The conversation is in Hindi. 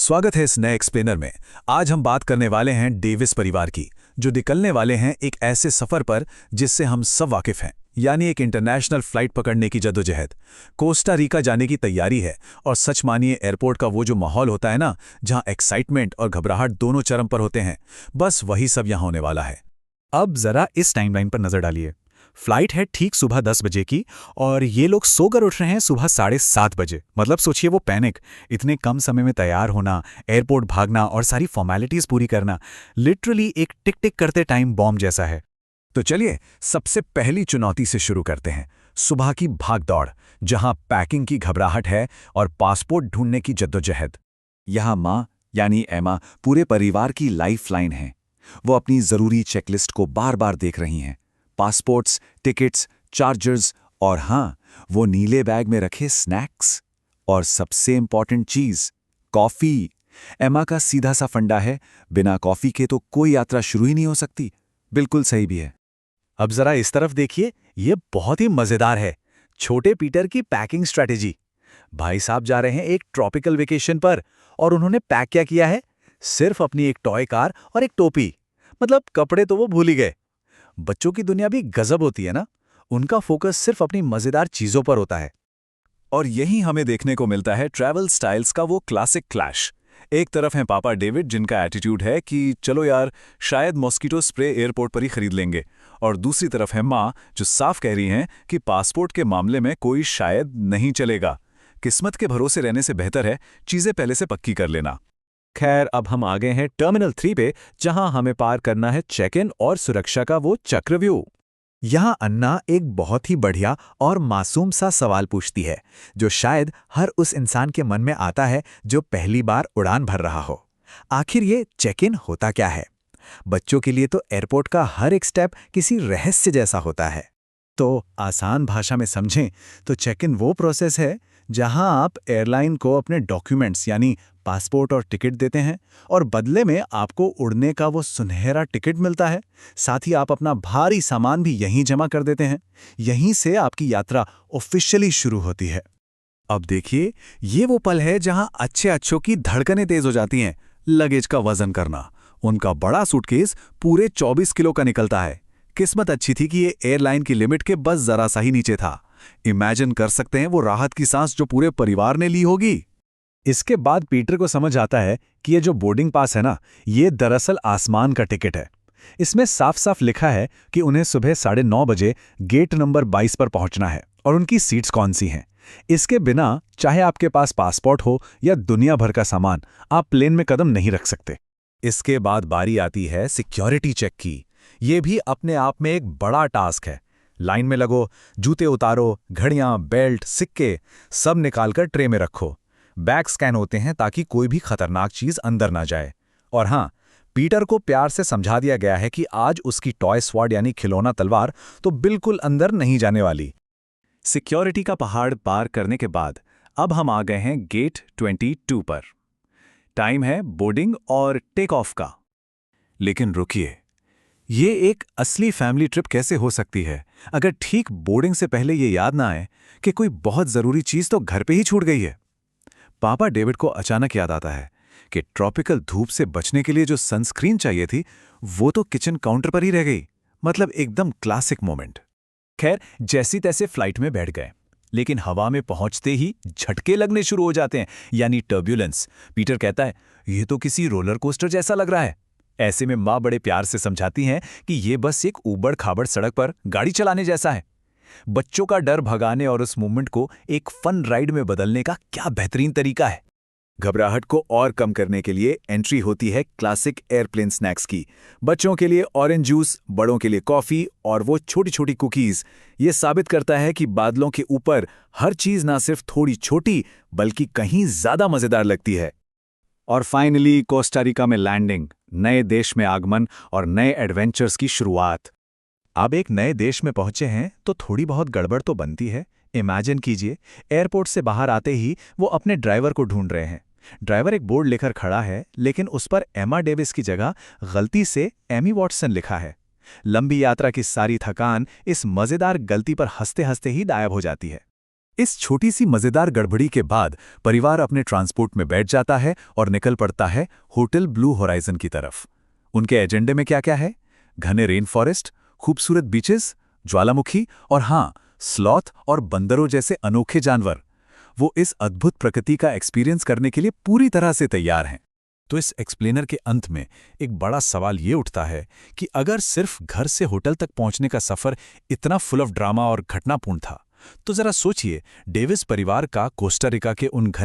स्वागत है इस नए एक्सप्लेनर में। आज हम बात करने वाले हैं डेविस परिवार की, जो निकलने वाले हैं एक ऐसे सफर पर जिससे हम सब वाकिफ हैं, यानी एक इंटरनेशनल फ्लाइट पकड़ने की जद्दोजहद। कोस्टा रिका जाने की तैयारी है और सच मानिए एयरपोर्ट का वो जो माहौल होता है ना, जहां एक्साइटमेंट और घबराहट दोनों चरम पर होते हैं, बस वही सब यहां होने वाला है। अब जरा इस टाइमलाइन पर नजर डालिए। फ्लाइट है ठीक सुबह 10 बजे की और ये लोग सोकर उठ रहे हैं सुबह 7:30 बजे। मतलब सोचिए वो पैनिक, इतने कम समय में तैयार होना, एयरपोर्ट भागना और सारी फॉर्मेलिटीज पूरी करना, लिटरली एक टिक टिक करते टाइम बॉम्ब जैसा है। तो चलिए सबसे पहली चुनौती से शुरू करते हैं। सुबह की भागदौड़, जहां पैकिंग की घबराहट है और पासपोर्ट ढूंढने की जद्दोजहद। यहाँ माँ यानी एमा पूरे परिवार की लाइफलाइन है। वो अपनी जरूरी चेकलिस्ट को बार बार देख रही हैं। पासपोर्ट्स, टिकट्स, चार्जर्स और हाँ, वो नीले बैग में रखे स्नैक्स। और सबसे इंपॉर्टेंट चीज, कॉफी। एमा का सीधा सा फंडा है, बिना कॉफी के तो कोई यात्रा शुरू ही नहीं हो सकती। बिल्कुल सही भी है। अब जरा इस तरफ देखिए, ये बहुत ही मजेदार है। छोटे पीटर की पैकिंग स्ट्रैटेजी। भाई साहब जा रहे हैं एक ट्रॉपिकल वेकेशन पर और उन्होंने पैक क्या किया है? सिर्फ अपनी एक टॉय कार और एक टोपी। मतलब कपड़े तो वो भूल ही गए। बच्चों की दुनिया भी गजब होती है ना, उनका फोकस सिर्फ अपनी मजेदार चीजों पर होता है। और यही हमें देखने को मिलता है ट्रैवल स्टाइल्स का वो क्लासिक क्लैश। एक तरफ है पापा डेविड, जिनका एटीट्यूड है कि चलो यार, शायद मॉस्किटो स्प्रे एयरपोर्ट पर ही खरीद लेंगे, और दूसरी तरफ है माँ, जो साफ कह रही हैं कि पासपोर्ट के मामले में कोई शायद नहीं चलेगा। किस्मत के भरोसे रहने से बेहतर है चीजें पहले से पक्की कर लेना। खैर, अब हम आ गए हैं टर्मिनल 3 पे, जहां हमें पार करना है चेक इन और सुरक्षा का वो चक्रव्यूह। यहां अन्ना एक बहुत ही बढ़िया और मासूम सा सवाल पूछती है, जो शायद हर उस इंसान के मन में आता है जो पहली बार उड़ान भर रहा हो। आखिर ये चेक इन होता क्या है? बच्चों के लिए तो एयरपोर्ट का हर एक स्टेप किसी रहस्य जैसा होता है। तो आसान भाषा में समझें तो चेक इन वो प्रोसेस है जहां आप एयरलाइन को अपने डॉक्यूमेंट्स यानी पासपोर्ट और टिकट देते हैं और बदले में आपको उड़ने का वो सुनहरा टिकट मिलता है। साथ ही आप अपना भारी सामान भी यहीं जमा कर देते हैं। यहीं से आपकी यात्रा ऑफिशियली शुरू होती है। अब देखिए, ये वो पल है जहां अच्छों की धड़कनें तेज हो जाती हैं। लगेज का वजन करना, उनका बड़ा सूटकेस पूरे 24 किलो का निकलता है। किस्मत अच्छी थी कि ये एयरलाइन की लिमिट के बस जरा सा ही नीचे था। इमेजिन कर सकते हैं वो राहत की सांस जो पूरे परिवार ने ली होगी। इसके बाद पीटर को समझ आता है कि ये जो बोर्डिंग पास है ना, ये दरअसल आसमान का टिकट है। इसमें साफ साफ लिखा है कि उन्हें सुबह 9:30 बजे गेट नंबर 22 पर पहुंचना है और उनकी सीट्स कौन सी हैं। इसके बिना चाहे आपके पास पासपोर्ट हो या दुनिया भर का सामान, आप प्लेन में कदम नहीं रख सकते। इसके बाद बारी आती है सिक्योरिटी चेक की। ये भी अपने आप में एक बड़ा टास्क है। लाइन में लगो, जूते उतारो, घड़ियां, बेल्ट, सिक्के सब निकालकर ट्रे में रखो। बैग स्कैन होते हैं ताकि कोई भी खतरनाक चीज अंदर ना जाए। और हाँ, पीटर को प्यार से समझा दिया गया है कि आज उसकी टॉय स्वॉर्ड यानी खिलौना तलवार तो बिल्कुल अंदर नहीं जाने वाली। सिक्योरिटी का पहाड़ पार करने के बाद अब हम आ गए हैं गेट 22 पर। टाइम है बोर्डिंग और टेक ऑफ का। लेकिन रुकिए, ये एक असली फैमिली ट्रिप कैसे हो सकती है अगर ठीक बोर्डिंग से पहले ये याद ना आए कि कोई बहुत जरूरी चीज तो घर पे ही छूट गई है। पापा डेविड को अचानक याद आता है कि ट्रॉपिकल धूप से बचने के लिए जो सनस्क्रीन चाहिए थी, वो तो किचन काउंटर पर ही रह गई। मतलब एकदम क्लासिक मोमेंट। खैर, जैसी तैसे फ्लाइट में बैठ गए, लेकिन हवा में पहुंचते ही झटके लगने शुरू हो जाते हैं, यानी टर्ब्यूलेंस। पीटर कहता है, ये तो किसी रोलर कोस्टर जैसा लग रहा है। ऐसे में माँ बड़े प्यार से समझाती हैं कि ये बस एक ऊबड़ खाबड़ सड़क पर गाड़ी चलाने जैसा है। बच्चों का डर भगाने और उस मोमेंट को एक फन राइड में बदलने का क्या बेहतरीन तरीका है। घबराहट को और कम करने के लिए एंट्री होती है क्लासिक एयरप्लेन स्नैक्स की। बच्चों के लिए ऑरेंज जूस, बड़ों के लिए कॉफी और वो छोटी छोटी कुकीज। ये साबित करता है कि बादलों के ऊपर हर चीज ना सिर्फ थोड़ी छोटी बल्कि कहीं ज्यादा मजेदार लगती है। और फाइनली कोस्टा रिका में लैंडिंग, नए देश में आगमन और नए एडवेंचर्स की शुरुआत। अब एक नए देश में पहुंचे हैं तो थोड़ी बहुत गड़बड़ तो बनती है। इमेजिन कीजिए, एयरपोर्ट से बाहर आते ही वो अपने ड्राइवर को ढूंढ रहे हैं। ड्राइवर एक बोर्ड लेकर खड़ा है, लेकिन उस पर एमा डेविस की जगह गलती से एमी वॉटसन लिखा है। लंबी यात्रा की सारी थकान इस मजेदार गलती पर हंसते हंसते ही गायब हो जाती है। इस छोटी सी मजेदार गड़बड़ी के बाद परिवार अपने ट्रांसपोर्ट में बैठ जाता है और निकल पड़ता है होटल ब्लू होराइजन की तरफ। उनके एजेंडे में क्या क्या है? घने रेन फॉरेस्ट, खूबसूरत बीचेस, ज्वालामुखी और हाँ, स्लॉथ और बंदरों जैसे अनोखे जानवर। वो इस अद्भुत प्रकृति का एक्सपीरियंस करने के लिए पूरी तरह से तैयार हैं। तो इस एक्सप्लेनर के अंत में एक बड़ा सवाल ये उठता है कि अगर सिर्फ घर से होटल तक पहुंचने का सफर इतना फुल ऑफ ड्रामा और घटनापूर्ण था, तो जरा सोचिए डेविस परिवार का कोस्टा रिका के उन